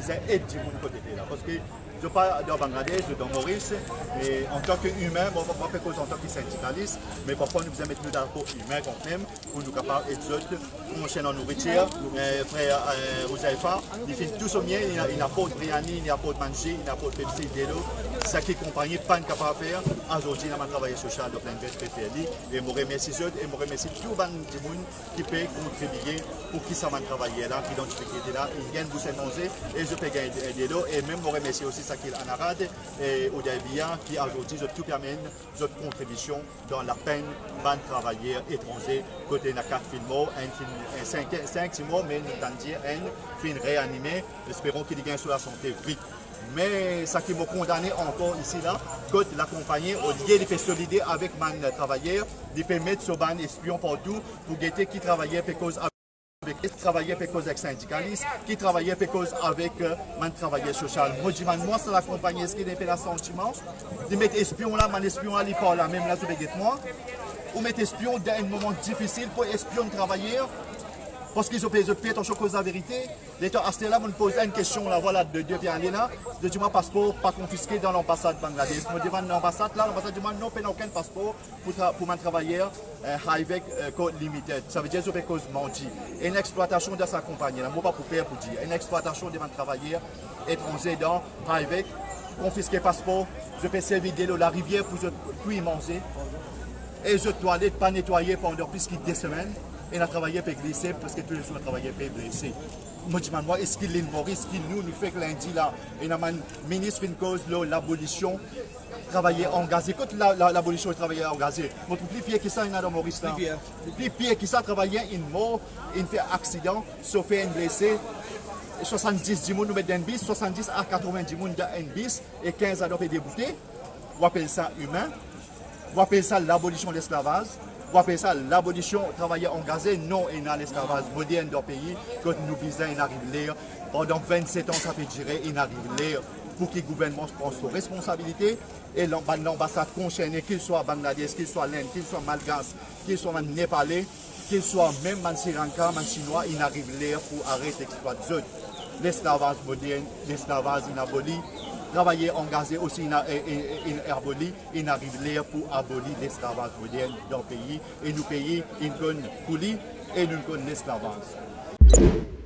besoin d'aide du monde côté là. Parce que je ne pas dans Bangladesh, dans Maurice, et en tant qu'humain, bon, on va faire cause en tant que syndicaliste, mais parfois nous devons mettre nous dans le rapport humain quand même, pour nous capables d'être on chaîne en nourriture, frère Rouzaifa, il fait tout son bien, il apporte Briani, il apporte manger, il apporte Pepsi, de l'eau, ça qui est compagnie, pas capable de faire. Aujourd'hui, on a travaillé social de plein de PPLI, et je remercie eux, et je remercie tout le monde qui peut contribuer pour qui ça va travailler là, qui identifie là, ils viennent vous manger, et je peux gagner de l'eau, et même je remercie aussi Sakil Anarad et Oudabia qui aujourd'hui tout permettent notre contribution dans la peine de travailleurs étrangers côté de la carte filmo, 5 mois, mais nous allons dire un film réanimé, espérons qu'il gagne sur la santé vite. Mais ça qui m'a condamné encore ici là, que l'accompagner au lieu de faire solider avec mes travailleurs, de permettre ce ban espion partout pour guetter qui travaillait pour cause qui travaillait pour cause avec syndicalistes, qui travaillait pour cause avec mon travailleur social. Moi, je dis, moi, c'est l'accompagner, ce qui est un sentiment, de mettre espion là, mon espion là, il parle là, même là, je vais moi, ou mettre espion dans un moment difficile pour espion travailler. Parce qu'ils ont payé attention à la vérité. L'état à ce là, on me pose une question là, voilà, de deux années là, de dire mon passeport pas confisqué dans l'ambassade Bangladesh. Je me demande l'ambassade là, l'ambassade demande non, pas aucun passeport pour mon travailleur avec code limited. Ça veut dire que je cause menti. Une exploitation de sa compagnie, là, moi pas pour payer pour dire. Une exploitation de mon travailleur étranger dans avec confisquer passeport, je peux servir de l'eau la rivière pour puis manger. Et je toilette pas nettoyer pendant plus que 2 semaines. Et on a travaillé pour glisser parce que tous les jours on a travaillé pour blesser. Moi, je me demande, est-ce qu'il est mort, est-ce qu'il nous fait que lundi là, et un ministre une cause, l'abolition, travailler engagé. Quand l'abolition est travailler engagé, moi, plus pire que ça, il y a dans Maurice là. Plus pire que ça, travailler, il mort, il fait accident, sauf un blessé. 70 du monde nous mettent dans un bis, 70 à 90 du monde dans un bis, et 15 à l'heure débouté. On appelle ça humain, on appelle ça l'abolition de l'esclavage. On appelle ça l'abolition travailleur engagé, non et dans l'esclavage moderne dans le pays, quand nous visons une arrive pendant 27 ans ça peut durer, une arrive pour que le gouvernement prenne ses responsabilités et l'ambassade concernée, qu'il soit Bangladesh, qu'il soit l'Inde, qu'il soit Malgache, qu'il soit Népalais, qu'il soit même Sri Lanka, Chinois, il arrive pour arrêter l'exploitation. L'esclavage moderne, l'esclavage inaboli. Travailler engagé aussi in herboli, il arrive là pour abolir l'esclavage moderne dans le pays et nous payer une conne coulis et nous connaissons l'esclavage.